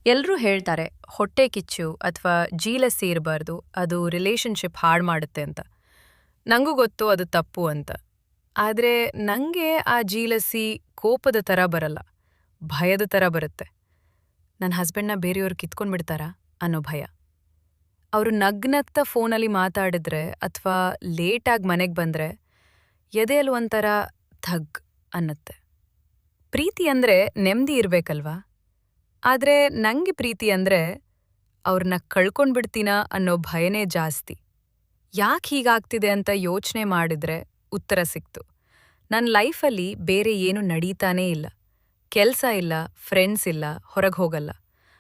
ಎಲ್ರೂ ಹೇಳ್ತಾರೆ ಹೊಟ್ಟೆ ಕಿಚ್ಚು ಅಥವಾ ಜೀಲಸಿ ಇರಬಾರ್ದು, ಅದು ರಿಲೇಶನ್‌ಶಿಪ್ ಹಾಳು ಮಾಡುತ್ತೆ ಅಂತ. ನಂಗೂ ಗೊತ್ತು ಅದು ತಪ್ಪು ಅಂತ. ಆದ್ರೆ ನಂಗೆ ಆ ಜೀಲಸಿ ಕೋಪದ ಥರ ಬರಲ್ಲ, ಭಯದ ಥರ ಬರುತ್ತೆ. ನನ್ನ ಹಸ್ಬೆಂಡ್‌ನ ಬೇರೆಯವ್ರು ಕಿತ್ಕೊಂಡ್ಬಿಡ್ತಾರಾ ಅನ್ನೋ ಭಯ. ಅವರು ನಗ್ನಗ್ತಾ ಫೋನಲ್ಲಿ ಮಾತಾಡಿದ್ರೆ ಅಥವಾ ಲೇಟಾಗಿ ಮನೆಗೆ ಬಂದ್ರೆ ಎದೆಯಲ್ಲಿ ಒಂಥರ ಧಗ್ ಅನ್ನತ್ತೆ. ಪ್ರೀತಿ ಅಂದ್ರೆ ನೆಮ್ಮದಿ ಇರ್ಬೇಕಲ್ವಾ? ಆದ್ರೆ ನಂಗೆ ಪ್ರೀತಿ ಅಂದ್ರೆ ಅವ್ರನ್ನ ಕಳ್ಕೊಂಡ್ಬಿಡ್ತೀನಾ ಅನ್ನೋ ಭಯನೇ ಜಾಸ್ತಿ. ಯಾಕ್ ಹೀಗಾಗ್ತಿದೆ ಅಂತ ಯೋಚ್ನೆ ಮಾಡಿದ್ರೆ ಉತ್ತರ ಸಿಕ್ತು. ನನ್ ಲೈಫಲ್ಲಿ ಬೇರೆ ಏನು ನಡೀತಾನೇ ಇಲ್ಲ. ಕೆಲ್ಸ ಇಲ್ಲ, ಫ್ರೆಂಡ್ಸ್ ಇಲ್ಲ, ಹೊರಗ್ ಹೋಗಲ್ಲ.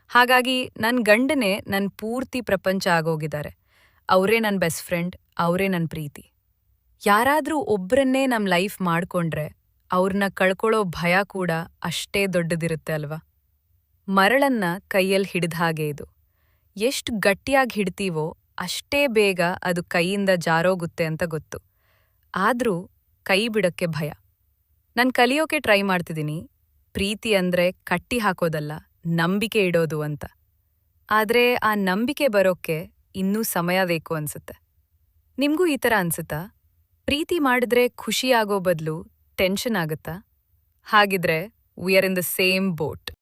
ಹಾಗಾಗಿ ನನ್ ಗಂಡನೇ ನನ್ ಪೂರ್ತಿ ಪ್ರಪಂಚ ಆಗೋಗಿದ್ದಾರೆ. ಅವರೇ ನನ್ ಬೆಸ್ಟ್ ಫ್ರೆಂಡ್, ಅವರೇ ನನ್ ಪ್ರೀತಿ. ಯಾರಾದ್ರೂ ಒಬ್ರನ್ನೇ ನಮ್ ಲೈಫ್ ಮಾಡ್ಕೊಂಡ್ರೆ ಅವ್ರನ್ನ ಕಳ್ಕೊಳ್ಳೋ ಭಯ ಕೂಡ ಅಷ್ಟೇ ದೊಡ್ಡದಿರುತ್ತೆ ಅಲ್ವಾ? ಮರಳನ್ನ ಕೈಯಲ್ಲಿ ಹಿಡಿದ ಹಾಗೆ ಇದು. ಎಷ್ಟು ಗಟ್ಟಿಯಾಗಿ ಹಿಡ್ತೀವೋ ಅಷ್ಟೇ ಬೇಗ ಅದು ಕೈಯಿಂದ ಜಾರೋಗುತ್ತೆ ಅಂತ ಗೊತ್ತು. ಆದ್ರೂ ಕೈ ಬಿಡಕ್ಕೆ ಭಯ. ನಾನ್ ಕಲಿಯೋಕೆ ಟ್ರೈ ಮಾಡ್ತಿದ್ದೀನಿ, ಪ್ರೀತಿ ಅಂದ್ರೆ ಕಟ್ಟಿ ಹಾಕೋದಲ್ಲ, ನಂಬಿಕೆ ಇಡೋದು ಅಂತ. ಆದ್ರೆ ಆ ನಂಬಿಕೆ ಬರೋಕ್ಕೆ ಇನ್ನೂ ಸಮಯ ಬೇಕು ಅನ್ಸುತ್ತೆ. ನಿಮ್ಗೂ ಈ ಥರ ಅನ್ಸುತ್ತಾ? ಪ್ರೀತಿ ಮಾಡಿದ್ರೆ ಖುಷಿಯಾಗೋ ಬದಲು ಟೆನ್ಷನ್ ಆಗುತ್ತಾ? ಹಾಗಿದ್ರೆ we are in the same boat.